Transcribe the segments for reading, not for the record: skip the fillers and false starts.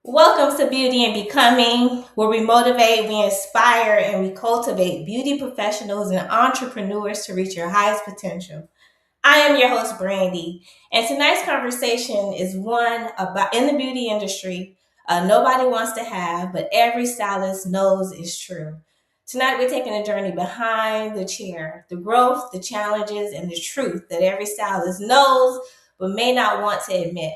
Welcome to Beauty and Becoming, where we motivate, we inspire, and we cultivate beauty professionals and entrepreneurs to reach your highest potential. I am your host, Brandy, and tonight's conversation is one about in the beauty industry nobody wants to have, but every stylist knows is true. Tonight, we're taking a journey behind the chair, the growth, the challenges, and the truth that every stylist knows but may not want to admit.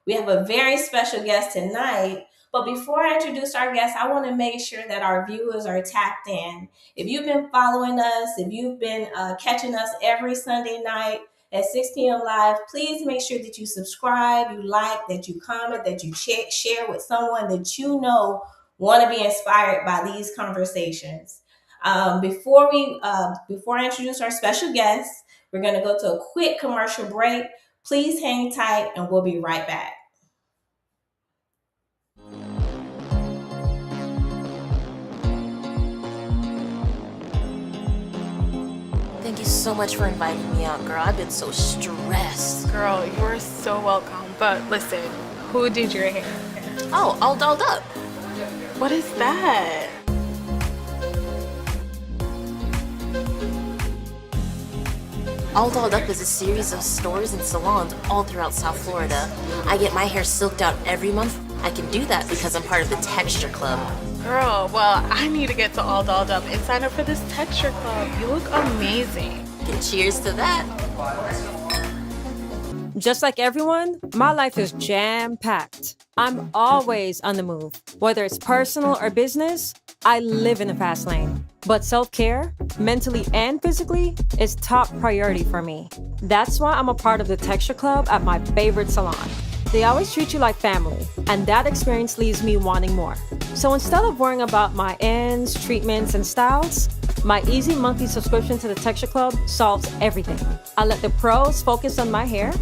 We have a very special guest tonight, but before I introduce our guest, I want to make sure that our viewers are tapped in. If you've been following us, if you've been catching us every Sunday night, at 6 p.m. live, please make sure that you subscribe, you like, that you comment, that you share with someone that you know want to be inspired by these conversations. Before I introduce our special guest, we're going to go to a quick commercial break. Please hang tight, and we'll be right back. Thank you so much for inviting me out, girl. I've been so stressed. Girl, you are so welcome. But listen, who did your hair? Oh, all dolled up. What is that? All Dolled Up is a series of stores and salons all throughout South Florida. I get my hair silked out every month. I can do that because I'm part of the Texture Club. Girl, well, I need to get to All Dolled Up and sign up for this texture club. You look amazing. And cheers to that. Just like everyone, my life is jam-packed. I'm always on the move. Whether it's personal or business, I live in the fast lane. But self-care, mentally and physically, is top priority for me. That's why I'm a part of the Texture Club at my favorite salon. They always treat you like family, and that experience leaves me wanting more. So instead of worrying about my ends, treatments, and styles, my easy monthly subscription to the Texture Club solves everything. I let the pros focus on my hair,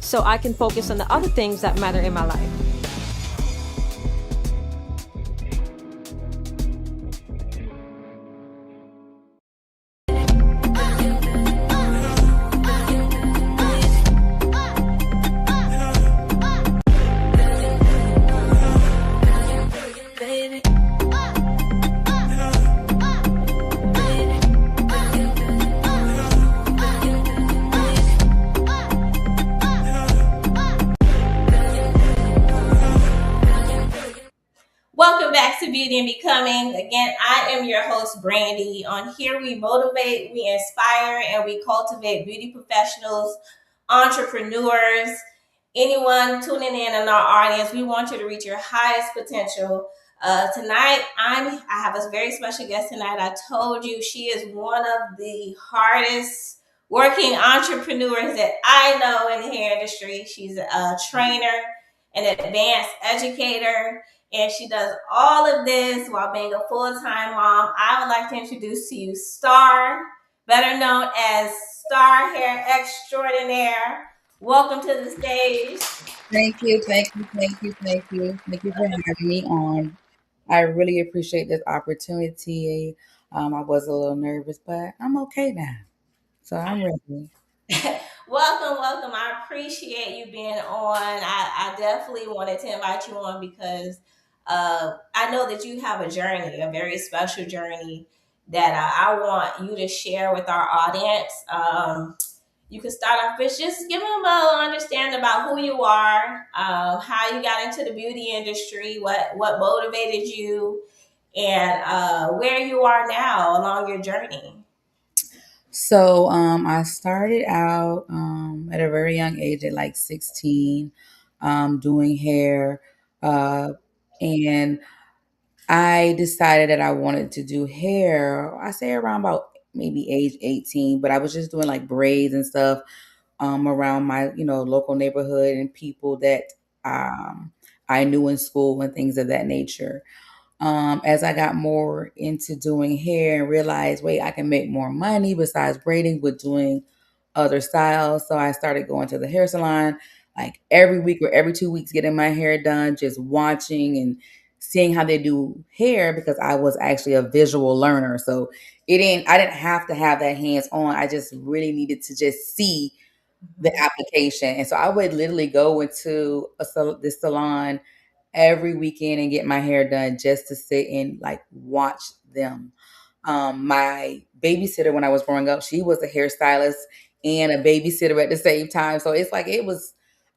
so I can focus on the other things that matter in my life. Welcome back to Beauty and Becoming. Again, I am your host, Brandy. On here, we motivate, we inspire, and we cultivate beauty professionals, entrepreneurs, anyone tuning in our audience. We want you to reach your highest potential. Tonight, I have a very special guest tonight. I told you she is one of the hardest working entrepreneurs that I know in the hair industry. She's a trainer, an advanced educator, and she does all of this while being a full-time mom. I would like to introduce to you Star, better known as Star Hair Extraordinaire. Welcome to the stage. Thank you, thank you, thank you, thank you. Thank you for having me on. I really appreciate this opportunity. I was a little nervous, but I'm okay now. So I'm ready. Welcome. I appreciate you being on. I definitely wanted to invite you on because I know that you have a journey, a very special journey that I want you to share with our audience. You can start off with just giving them a understanding about who you are, how you got into the beauty industry, what motivated you, and where you are now along your journey. So I started out at a very young age, at like 16, doing hair. Uh, and I decided that I wanted to do hair, I say around about maybe age 18, but I was just doing like braids and stuff around my, local neighborhood and people that um, I knew in school and things of that nature. As I got more into doing hair and realized, wait, I can make more money besides braiding with doing other styles. So I started going to the hair salon. like every week or every 2 weeks getting my hair done, just watching and seeing how they do hair because I was actually a visual learner. So I didn't have to have that hands on. I just really needed to just see the Mhm. application. And so I would literally go into this salon every weekend and get my hair done just to sit and like watch them. My babysitter when I was growing up, she was a hairstylist and a babysitter at the same time. So it's like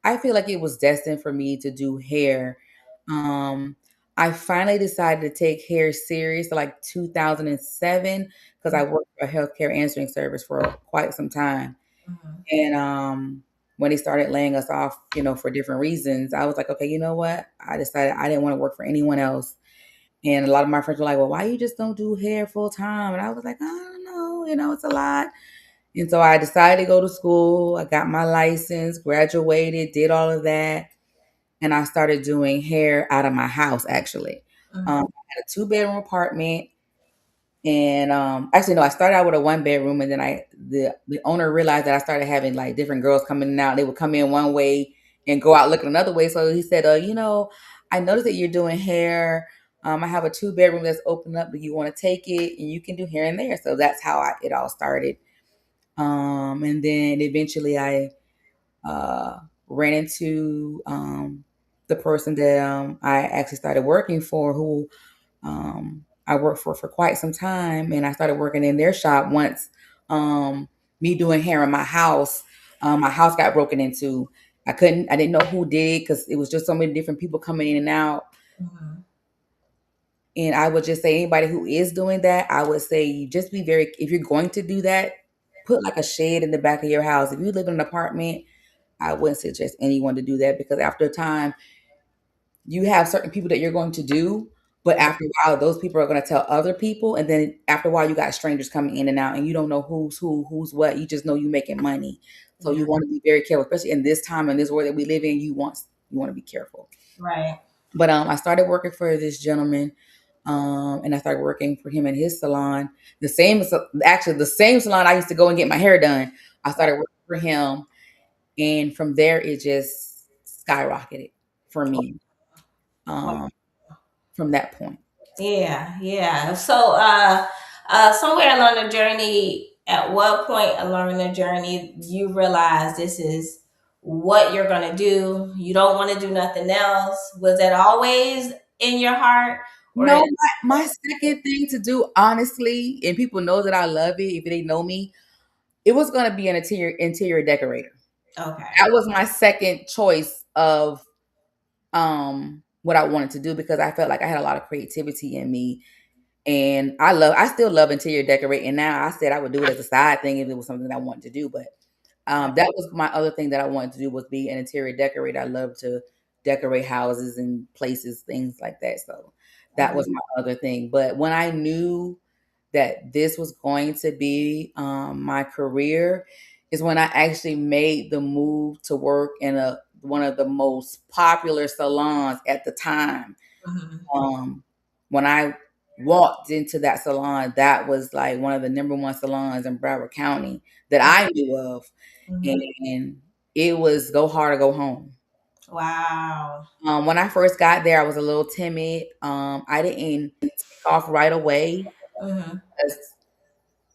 I feel like it was destined for me to do hair. Um, I finally decided to take hair serious like 2007 because I worked for a healthcare answering service for quite some time. Mhm. And when they started laying us off, for different reasons, I was like, okay, you know what? I decided I didn't want to work for anyone else. And a lot of my friends were like, well, why you just don't do hair full time? And I was like, I don't know, it's a lot. And so I decided to go to school. I got my license, graduated, did all of that. And I started doing hair out of my house, actually. Mhm. I had a two-bedroom apartment. And actually, no, I started out with a one bedroom, and then the owner realized that I started having like different girls coming in and out. They would come in one way and go out looking another way. So he said, I noticed that you're doing hair. I have a two-bedroom that's open up. Do you want to take it? And you can do here and there. So that's how it all started. And then eventually I uh, ran into the person that I actually started working for, who I worked for quite some time, and I started working in their shop once. Me doing hair in my house got broken into. I didn't know who did because it was just so many different people coming in and out. Mhm. And I would just say anybody who is doing that, I would say you just be very, if you're going to do that, put like a shed in the back of your house. If you live in an apartment, I wouldn't suggest anyone to do that because after a time, you have certain people that you're going to do, but after a while, those people are going to tell other people, and then after a while, you got strangers coming in and out, and you don't know who's who, who's what. You just know you making money, so Yeah. you want to be very careful, especially in this time in this world that we live in. You want to be careful. Right. But I started working for this gentleman, and I started working for him in his salon. Actually, the same salon I used to go and get my hair done. I started working for him, and from there, it just skyrocketed for me. Um, from that point. Yeah, yeah. So, somewhere along the journey, at what point along the journey you realize this is what you're gonna do? You don't want to do nothing else. Was that always in your heart, or No, my second thing to do, honestly, and people know that I love it if they know me, it was gonna be an interior decorator. okay? That was my second choice of what I wanted to do because I felt like I had a lot of creativity in me. And I still love interior decorating now. I said I would do it as a side thing if it was something that I wanted to do, but Right. that was my other thing that I wanted to do was be an interior decorator. I love to decorate houses and places, things like that. So that Mhm. was my other thing. But when I knew that this was going to be my career, is when I actually made the move to work in a one of the most popular salons at the time. Mhm. Um, when I walked into that salon, that was like one of the number one salons in Broward County that I knew of, Mhm. and it was go hard or go home. Wow. When I first got there, I was a little timid. I didn't take off right away Mhm. because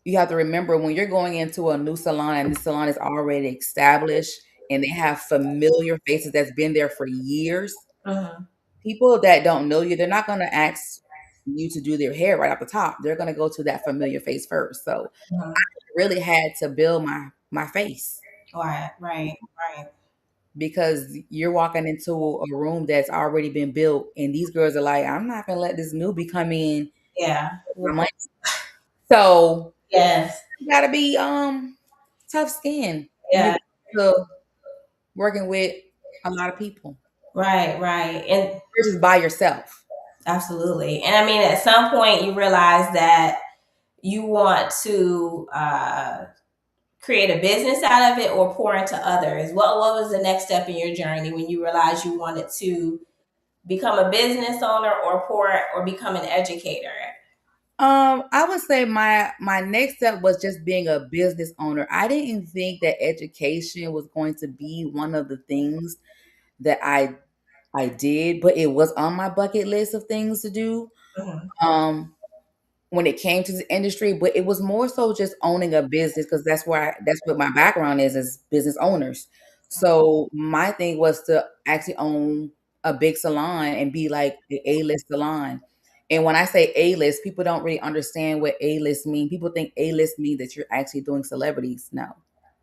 you have to remember when you're going into a new salon and the salon is already established and they have familiar faces that's been there for years. Mhm. People that don't know you, they're not going to ask you to do their hair right off the top. They're going to go to that familiar face first. So Mhm. really had to build my face Right. Right. Right. because you're walking into a room that's already been built, and these girls are like, I'm not gonna let this newbie come in. Yeah. My money. So Yes. you gotta be tough skin when Yeah. you go to working with a lot of people Right. Right. And versus by yourself. absolutely. And I mean, at some point, you realize that you want to create a business out of it or pour into others. What was the next step in your journey when you realized you wanted to become a business owner or pour or become an educator? I would say my next step was just being a business owner. I didn't think that education was going to be one of the things that I did, but it was on my bucket list of things to do. Hmm. Um, when it came to the industry, but it was more so just owning a business because that's what my background is business owners. So my thing was to actually own a big salon and be like the A-list salon. And when I say A-list, people don't really understand what A-list mean. People think A-list means that you're actually doing celebrities. No,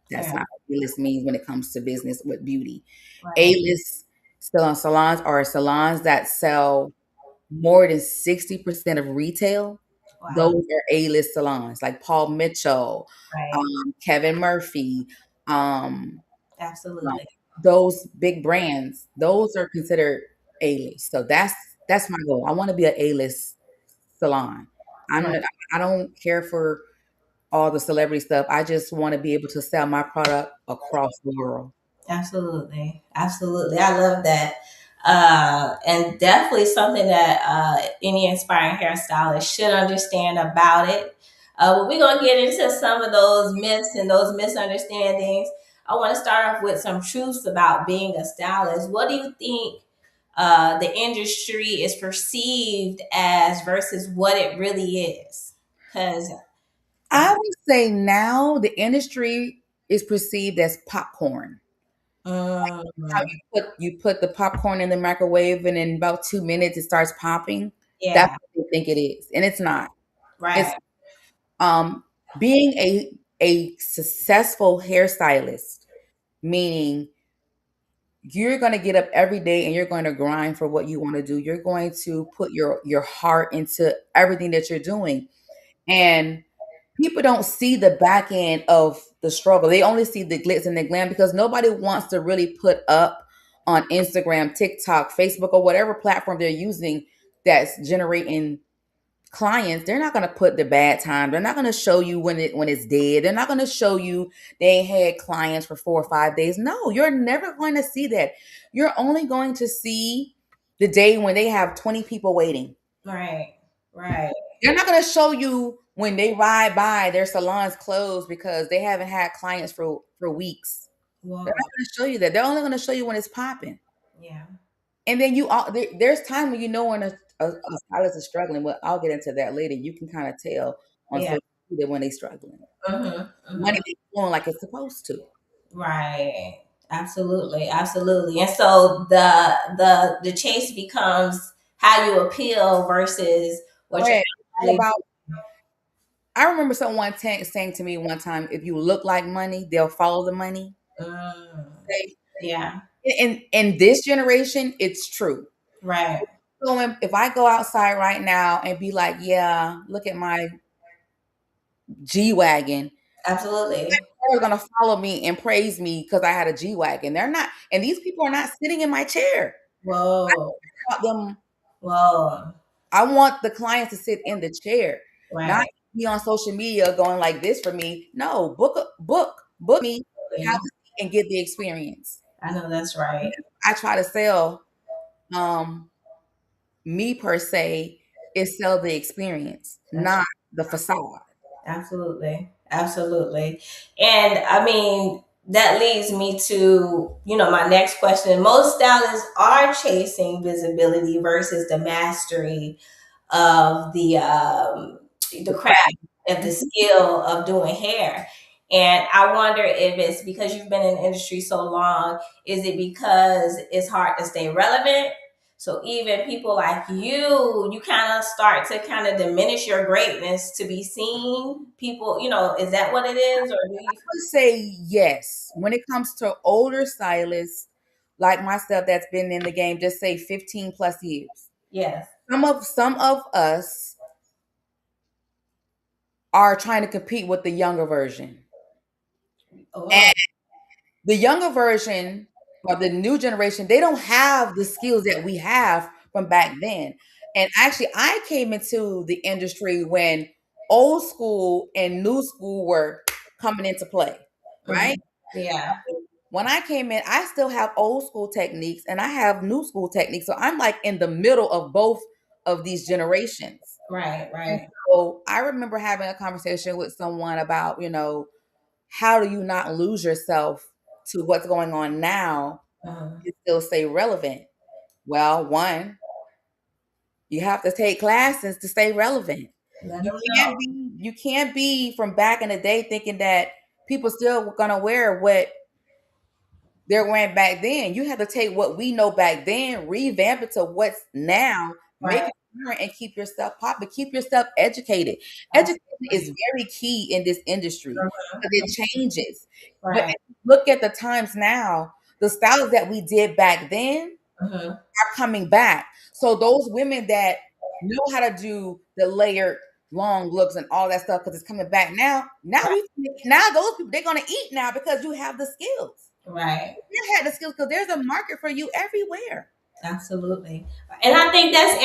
that's Yeah. not what A-list means when it comes to business with beauty. Right. A-list salons are salons that sell more than 60% of retail. Wow. Those are A-list salons like Paul Mitchell, Right. Kevin Murphy, um, like Absolutely. those big brands. Those are considered A-list. So that's my goal. I want to be an A-list salon. I'm Right. I don't care for all the celebrity stuff. I just want to be able to sell my product across the world. Absolutely. Absolutely. I love that. And definitely something that any inspiring hairstylist should understand about it. But we're going to get into some of those myths and those misunderstandings. I want to start off with some truths about being a stylist. What do you think the industry is perceived as versus what it really is? Because, I would say now the industry is perceived as popcorn. How um, you put the popcorn in the microwave and in about 2 minutes it starts popping. That's yeah, what they think it is, and it's not. It's right, um being a successful hairstylist, meaning you're going to get up every day and you're going to grind for what you want to do. You're going to put your heart into everything that you're doing, and people don't see the back end of the struggle. They only see the glitz and the glam because nobody wants to really put up on Instagram, TikTok, Facebook, or whatever platform they're using that's generating clients. They're not going to put the bad time. They're not going to show you when it's dead. They're not going to show you they had clients for 4 or 5 days. No, you're never going to see that. You're only going to see the day when they have 20 people waiting. right, right. They're not going to show you when they ride by their salons closed because they haven't had clients for weeks. They're Whoa. not going to show you that. They're only going to show you when it's popping. Yeah. And then there's time when you know when a stylist is struggling. But I'll get into that later. You can kind of tell on Yeah. social media when they're struggling. Mm-hmm. Money Mm-hmm. ain't flowing like it's supposed to. Right. Absolutely. Absolutely. And so the chase becomes how you appeal versus what you're Right. All actually about. I remember someone saying to me one time, "If you look like money, they'll follow the money." doing. Mm, Okay? yeah. In this generation, it's true. Right. So if I go outside right now and be like, yeah, look at my G Wagon, Absolutely. they're gonna follow me and praise me because I had a G Wagon. They're not, and these people are not sitting in my chair. Whoa. I want them, Whoa. I want the clients to sit in the chair, not Right. be on social media going like this for me. No, book me, have a seat and get the experience. I know that's right. I try to sell um me per se is sell the experience, That's not the facade. absolutely. Absolutely. And I mean, that leads me to, my next question. Most stylists are chasing visibility versus the mastery of the The craft, craft. of the skill of doing hair. And I wonder if it's because you've been in the industry so long, is it because it's hard to stay relevant? So even people like you kind of start to kind of diminish your greatness to be seen. People, is that what it is? Or do you? Would say yes. When it comes to older stylists like myself that's been in the game, just say 15 plus years. Yes. Some of us are trying to compete with the younger version. Oh, And the younger version or the new generation, they don't have the skills that we have from back then. And actually, I came into the industry when old school and new school were coming into play, right? mhm. Yeah. When I came in, I still have old school techniques and I have new school techniques. So I'm like in the middle of both of these generations. Right, And right. so I remember having a conversation with someone about, how do you not lose yourself to what's going on now Uh-huh. and still stay relevant? Well, one, you have to take classes to stay relevant. Let You them can't know. be from back in the day thinking that people still gonna wear what they're wearing back then. You have to take what we know back then, revamp it to what's now, make Right. it current, and keep yourself popping, keep yourself educated. Education is Absolutely. very key in this industry because Uh-huh. it changes. But if Right. you look at the times now, the styles that we did back then Uh-huh. are coming back. So those women that know how to do the layered long looks and all that stuff because it's coming back now. Now those people they're gonna eat now because you have the skills. Right. You had the skills because there's a market for you everywhere. Absolutely. And I think that's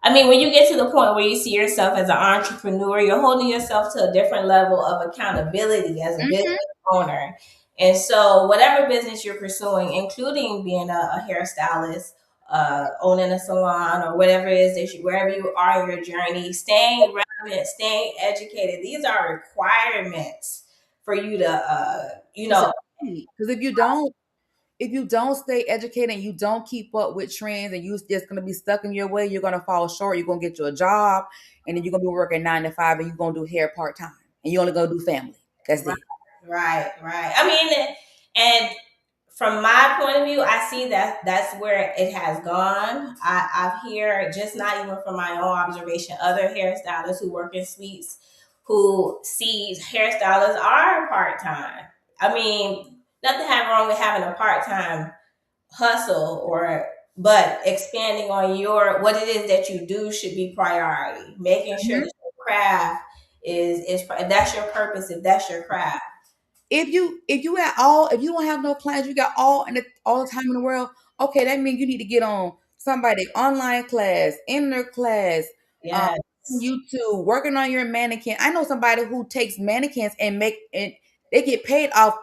I mean, when you get to the point where you see yourself as an entrepreneur, you're holding yourself to a different level of accountability as a business Mhm. owner. And so, whatever business you're pursuing, including being a hairstylist, owning a salon, or whatever it is that wherever you are in your journey, staying relevant, staying educated, these are requirements for you to, It's a because if you don't stay educated and you don't keep up with trends and you just gonna be stuck in your way, you're gonna fall short. You're gonna get you a job and then you're gonna be working 9 to 5 and you're gonna do hair part time and you're only gonna do family. That's right, it. right, right. I mean, and from my point of view, I see that that's where it has gone. I've heard, just not even from my own observation, other hairstylists who work in suites who see hairstylists are part time. I mean, nothing have wrong with having a part time hustle, or but expanding on your what it is that you do should be priority. Making sure Mhm. that your craft is if that's your purpose, if that's your craft. If you don't have no plans, you got all the time in the world. Okay, that means you need to get on somebody online class, in their class, um, Yes. YouTube, working on your mannequin. I know somebody who takes mannequins and they get paid off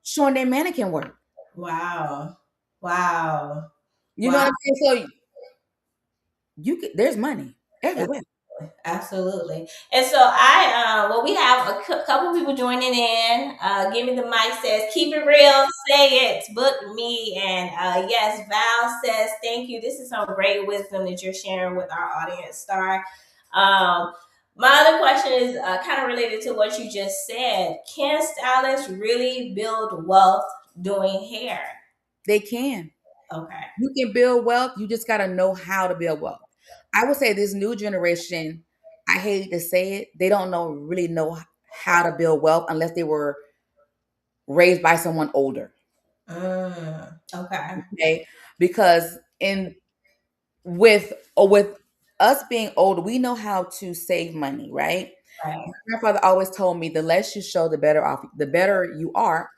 showing their mannequin work. Wow. Wow. You know Wow. what I'm saying? So there's money everywhere. Absolutely. And so well, we have a couple people joining in. Give me the mic says, keep it real, say it, book me. And yes, Val says, thank you. This is some great wisdom that you're sharing with our audience, Star. Um, my other question is kind of related to what you just said. Can stylists really build wealth doing hair? They can. Okay. You can build wealth. You just got to know how to build wealth. I would say this new generation, I hate to say it, they don't really know how to build wealth unless they were raised by someone older. Okay. Okay. Because in with us being older, we know how to save money, right? Right. My grandfather always told me the less you show, the better you are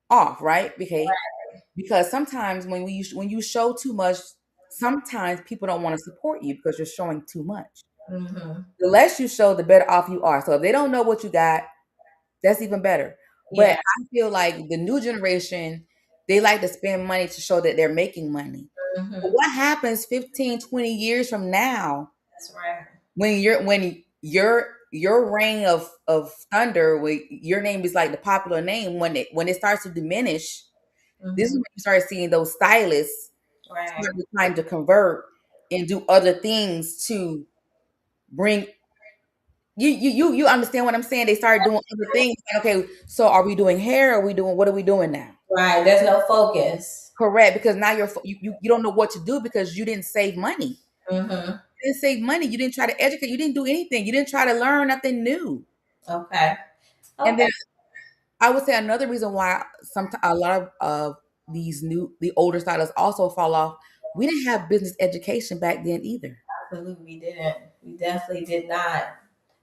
off, right? Okay. Because sometimes when you show too much, sometimes people don't want to support you because you're showing too much. Mm-hmm. The less you show, the better off you are. So if they don't know what you got, that's even better. But Yeah. I feel like the new generation, they like to spend money to show that they're making money. But Mm-hmm. what happens 15, 20 years from now That's right. when your reign of thunder, when your name is like the popular name, when it starts to diminish, this is Mm-hmm. when you start seeing those stylists Right. start trying to convert and do other things to bring you understand what I'm saying? They started doing other things. Like, okay, so are we doing hair? Are we doing what are we doing now? Right. There's no focus. Correct, because now you don't know what to do because you didn't save money. Mm-hmm. You didn't save money. You didn't try to educate. You didn't do anything. You didn't try to learn nothing new. Okay. And Okay. then I would say another reason why sometimes a lot of the older stylists also fall off. We didn't have business education back then either. Absolutely, we didn't. We definitely did not.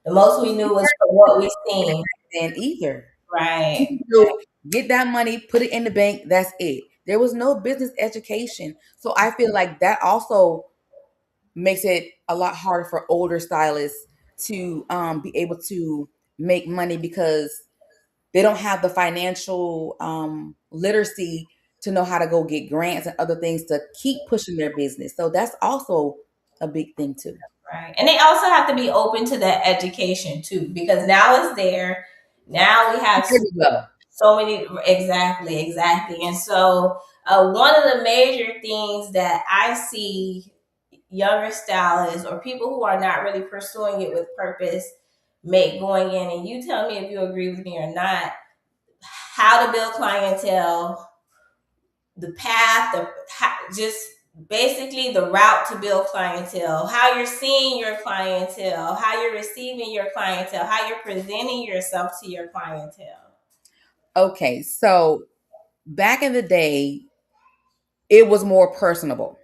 The most we knew was from what we seen. Then either. Right. So get that money, put it in the bank. That's it. There was no business education. So I feel like that also makes it a lot harder for older stylists to be able to make money because they don't have the financial literacy to know how to go get grants and other things to keep pushing their business. So that's also a big thing too. Right. And they also have to be open to that education too, because now it's there. Now we have There we go. so many, exactly, exactly. And so one of the major things that I see younger stylists or people who are not really pursuing it with purpose make going in, and you tell me if you agree with me or not, how to build clientele, the path, just basically the route to build clientele, how you're seeing your clientele, how you're receiving your clientele, how you're presenting yourself to your clientele. Okay, so back in the day, it was more personable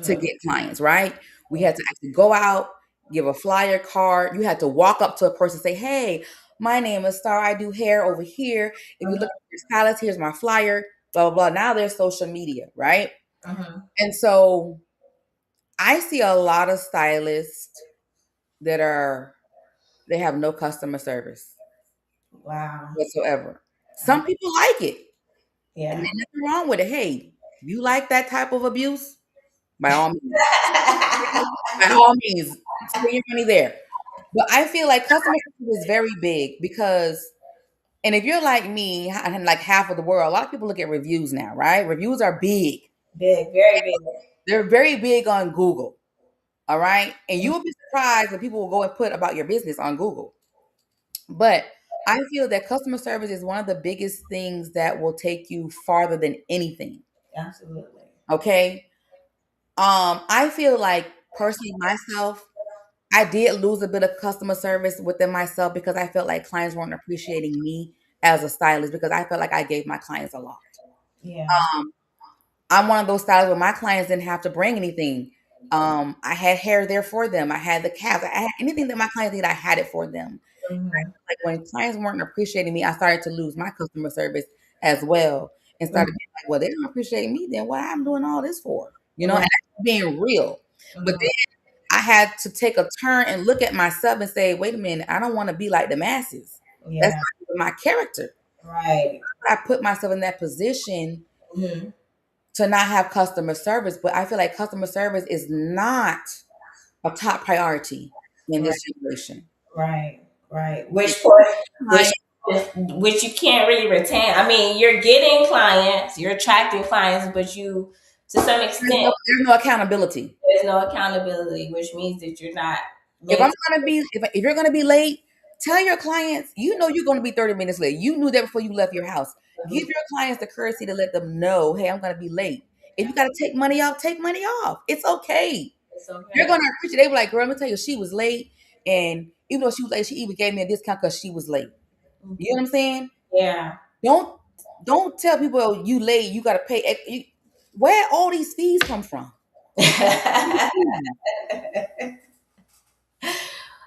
to Mm-hmm. get clients, right? We had to actually go out, give a flyer card. You had to walk up to a person, say, "Hey, my name is Star. I do hair over here. If you look at your stylist, here's my flyer." Blah blah blah. Now there's social media, right? Mm-hmm. And so I see a lot of stylists that are they have no customer service Wow. whatsoever. Some people like it, and Yeah. there's nothing wrong with it. Hey, you like that type of abuse? By all means, by all means, spend your money there. But I feel like customer service is very big because, and if you're like me and like half of the world, a lot of people look at reviews now, right? Reviews are big. Big, very big. They're very big on Google. All right. And you will be surprised when people will go and put about your business on Google. But I feel that customer service is one of the biggest things that will take you farther than anything. Absolutely. Okay. I feel like personally myself, I did lose a bit of customer service within myself because I felt like clients weren't appreciating me as a stylist because I felt like I gave my clients a lot. Yeah. Um, I'm one of those stylists where my clients didn't have to bring anything. I had hair there for them. I had the caps. I had anything that my clients needed. I had it for them. Mm-hmm. Like when clients weren't appreciating me, I started to lose my customer service as well, and started being like, "Well, they don't appreciate me. Then what I'm doing all this for?" And Right. that's being real. But Mm-hmm. then I had to take a turn and look at myself and say, "Wait a minute. I don't want to be like the masses. That's Yeah. not even my character." Right. I put myself in that position Mm-hmm. to not have customer service, but I feel like customer service is not a top priority in Right. this generation. Right. Right. If Which you for which client, which you can't really retain. I mean, you're getting clients, you're attracting clients, but you, to some extent, there's no accountability. there's no accountability, which means that you're not If I'm maintaining. gonna be, if you're gonna be late, tell your clients. You know you're gonna be 30 minutes late. You knew that before you left your house. Give your clients the courtesy to let them know, hey, I'm gonna be late. If you gotta take money off, take money off. It's okay. It's You're okay. gonna appreciate. They be like, girl, let me tell you, she was late, and even though she was late, she even gave me a discount because she was late. You know what I'm saying? Yeah. Don't don't tell people oh, you late. You gotta pay. Where all these fees come from?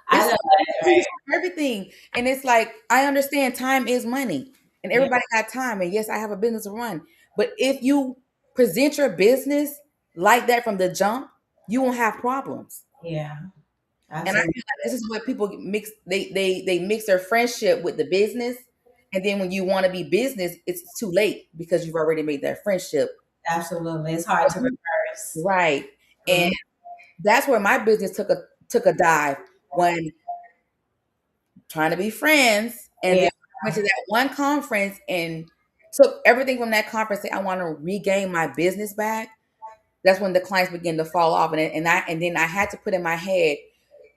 I It's know so many that's right. fees for everything. And it's like, I understand time is money and Yeah. everybody got time. And yes, I have a business to run. But if you present your business like that from the jump, you won't have problems. Yeah. And I feel Absolutely. like this is what people mix they mix their friendship with the business. And then when you want to be business, it's too late because you've already made that friendship. Absolutely. It's hard to reverse. Right. And Mhm. that's where my business took a dive when trying to be friends. And then Yeah. I went to that one conference and took everything from that conference. Say, I want to regain my business back. That's when the clients begin to fall off. And then I had to put in my head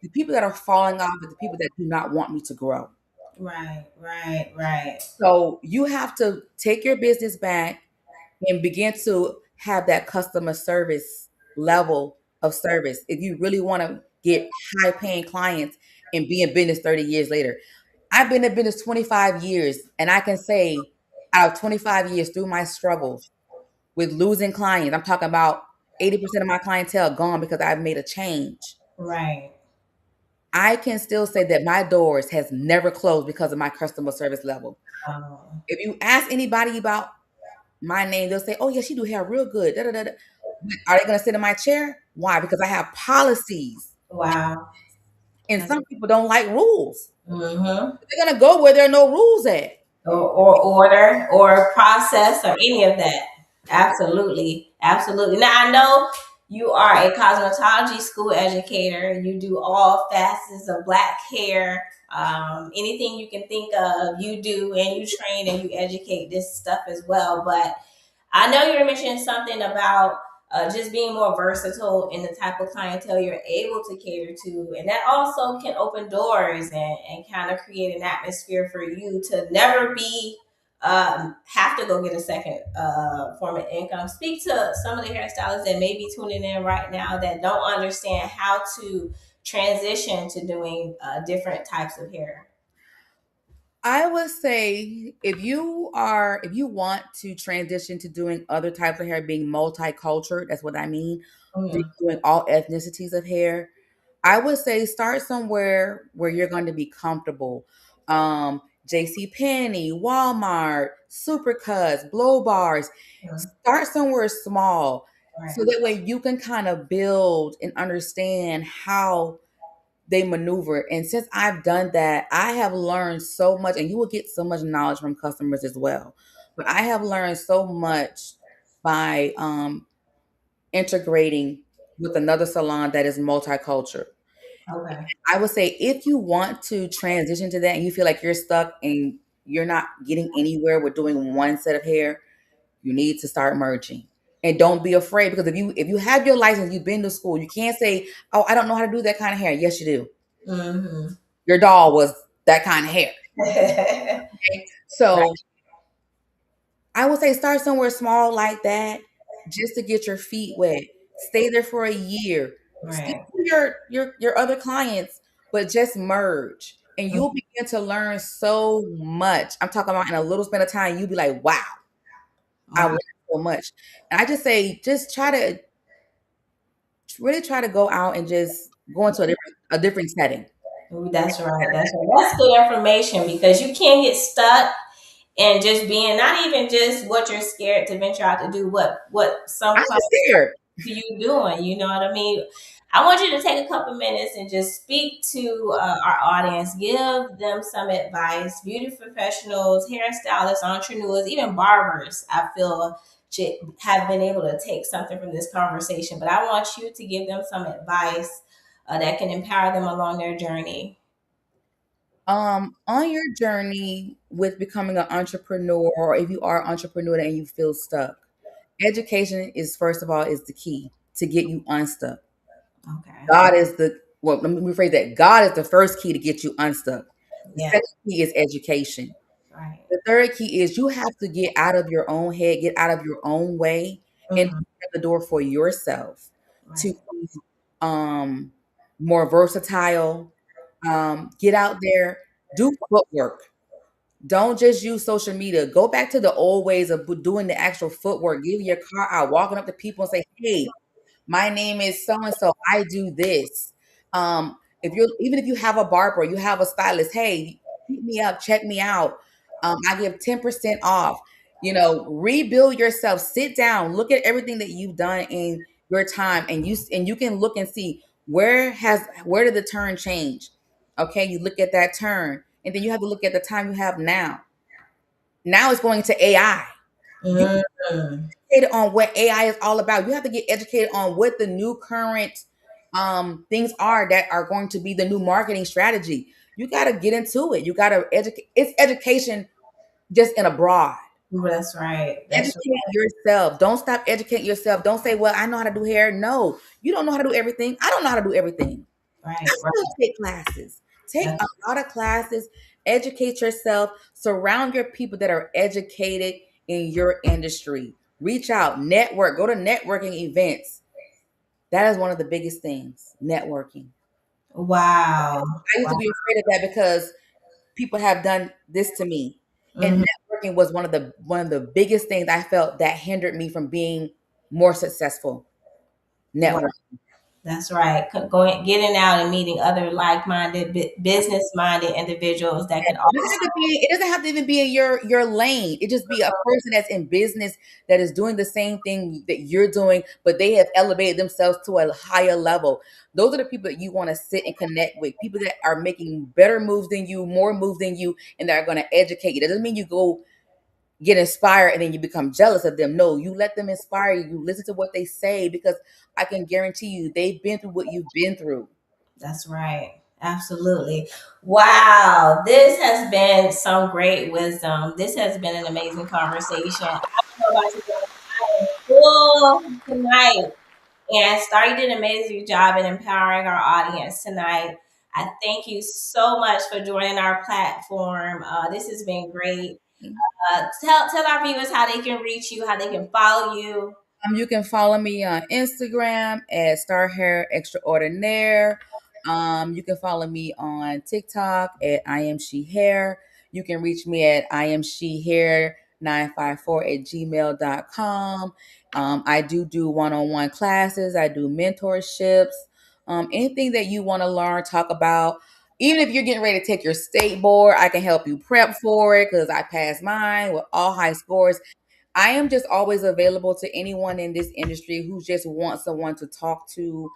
the people that are falling off are the people that do not want me to grow. Right. Right. Right. So you have to take your business back and begin to have that customer service level of service. If you really want to get high paying clients and be in business 30 years later, I've been in business 25 years, and I can say out of 25 years through my struggles with losing clients, I'm talking about 80% of my clientele gone because I've made a change. Right. I can still say that my doors has never closed because of my customer service level. Um, If you ask anybody about my name, they'll say, "Oh yeah, she do hair real good." Da, da, da, da. Are they going to sit in my chair? Why? Because I have policies, wow. and That's, some people don't like rules. mm-hmm. They're going to go where there are no rules at. Or order or process or any of that. Absolutely. Absolutely. Now I know You are a cosmetology school educator. You do all facets of black hair. Anything you can think of, you do, and you train and you educate this stuff as well. But I know you were mentioning something about just being more versatile in the type of clientele you're able to cater to. And that also can open doors and kind of create an atmosphere for you to never be have to go get a second form of income. Speak to some of the hairstylists that may be tuning in right now that don't understand how to transition to doing different types of hair. I would say if you want to transition to doing other types of hair, being multicultural, that's what I mean, Mm, doing all ethnicities of hair, I would say start somewhere where you're going to be comfortable. JC Penney, Walmart, Supercuts, Blow Bars. mm, Start somewhere small so right. that way you can kind of build and understand how they maneuver. And since I've done that, I have learned so much, and you will get so much knowledge from customers as well. But I have learned so much by integrating with another salon that is multicultural. Okay. I would say if you want to transition to that and you feel like you're stuck and you're not getting anywhere with doing one set of hair, you need to start merging. And don't be afraid, because if you have your license, you've been to school, you can't say, "Oh, I don't know how to do that kind of hair." Yes, you do. Mm-hmm. Your doll was that kind of hair. Right. Okay? So I would say start somewhere small like that just to get your feet wet. Stay there for a year. Still Right. do your other clients, but just merge. And you'll begin to learn so much. I'm talking about in a little span of time, you'll be like, wow, I Wow. learned so much. And I just say, just try to really try to go out and just go into a different setting. Ooh, that's right. That's right. That's good information because you can't get stuck and just being not even just what you're scared to venture out to do. What some I'm just clients scared. to you doing. You know what I mean? I want you to take a couple minutes and just speak to our audience, give them some advice. Beauty professionals, hairstylists, entrepreneurs, even barbers, I feel should have been able to take something from this conversation. But I want you to give them some advice that can empower them along their journey. On your journey with becoming an entrepreneur, or if you are an entrepreneur and you feel stuck, education is first of all is the key to get you unstuck. Okay. God is the well, let me rephrase that. God is the first key to get you unstuck. The Yeah. second key is education. Right. The third key is you have to get out of your own head, get out of your own way, and Hmm. open the door for yourself to Right. be um more versatile. Get out there, do footwork. Don't just use social media. Go back to the old ways of doing the actual footwork. Give your car out, walking up to people and say, "Hey, my name is so and so. I do this." If you're even if you have a barber, you have a stylist. Hey, hit me up, check me out. I give 10% off. Rebuild yourself. Sit down, look at everything that you've done in your time, and you can look and see where did the turn change. Okay, you look at that turn, and then you have to look at the time you have now. Now it's going to AI. You Mm-hmm. educated on what AI is all about. You have to get educated on what the new current things are that are going to be the new marketing strategy. You got to get into it. You got to educate. It's education just in a broad. That's right. That's Educate yourself. Don't stop educating yourself. Don't say, "Well, I know how to do hair." No, you don't know how to do everything. I don't know how to do everything. I right. still take classes. Take Right. a lot of classes. Educate yourself. Surround your people that are educated in your industry. Reach out, network, go to networking events. That is one of the biggest things, networking. Wow. I used Wow. to be afraid of that because people have done this to me. And Mhm. networking was one of the biggest things I felt that hindered me from being more successful. Wow. Network. That's right. Going, getting out and meeting other like-minded, business-minded individuals that can It doesn't also. have to be. It doesn't have to even be in your lane. It just be a person that's in business that is doing the same thing that you're doing, but they have elevated themselves to a higher level. Those are the people that you want to sit and connect with. People that are making better moves than you, more moves than you, and that are going to educate you. That doesn't mean you go. get inspired and then you become jealous of them. No, you let them inspire you. You listen to what they say because I can guarantee you they've been through what you've been through. That's right. Absolutely. Wow. This has been some great wisdom. This has been an amazing conversation. I don't know about you, but I am full tonight. And Star, you did an amazing job in empowering our audience tonight. I thank you so much for joining our platform. This has been great. Tell our viewers how they can reach you, how they can follow you. You can follow me on Instagram at Star Hair Extraordinaire. You can follow me on TikTok at I am she hair. You can reach me at I am she hair 954 at gmail.com. I do one-on-one classes. I do mentorships. Anything that you want to learn, talk about. Even if you're getting ready to take your state board, I can help you prep for it because I passed mine with all high scores. I am just always available to anyone in this industry who just wants someone to talk to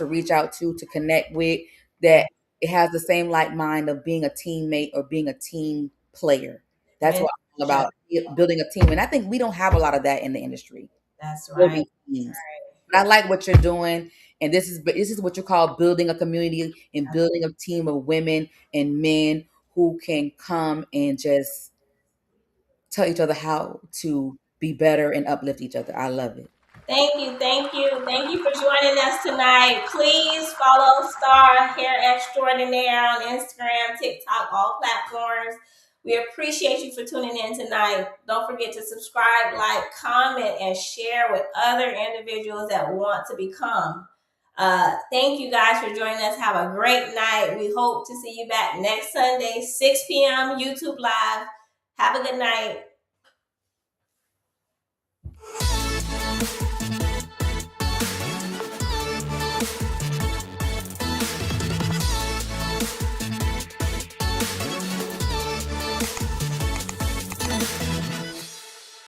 reach out to connect with, that it has the same like mind of being a teammate or being a team player. That's what I'm all Mentorship. about, building a team. And I think we don't have a lot of that in the industry, That's right. building teams. But I like what you're doing. And this is what you call building a community and building a team of women and men who can come and just tell each other how to be better and uplift each other. I love it. Thank you, thank you, thank you for joining us tonight. Please follow Star Hair Extraordinaire on Instagram, TikTok, all platforms. We appreciate you for tuning in tonight. Don't forget to subscribe, like, comment, and share with other individuals that want to become. Thank you guys for joining us. Have a great night. We hope to see you back next Sunday, 6 p.m. YouTube Live. Have a good night.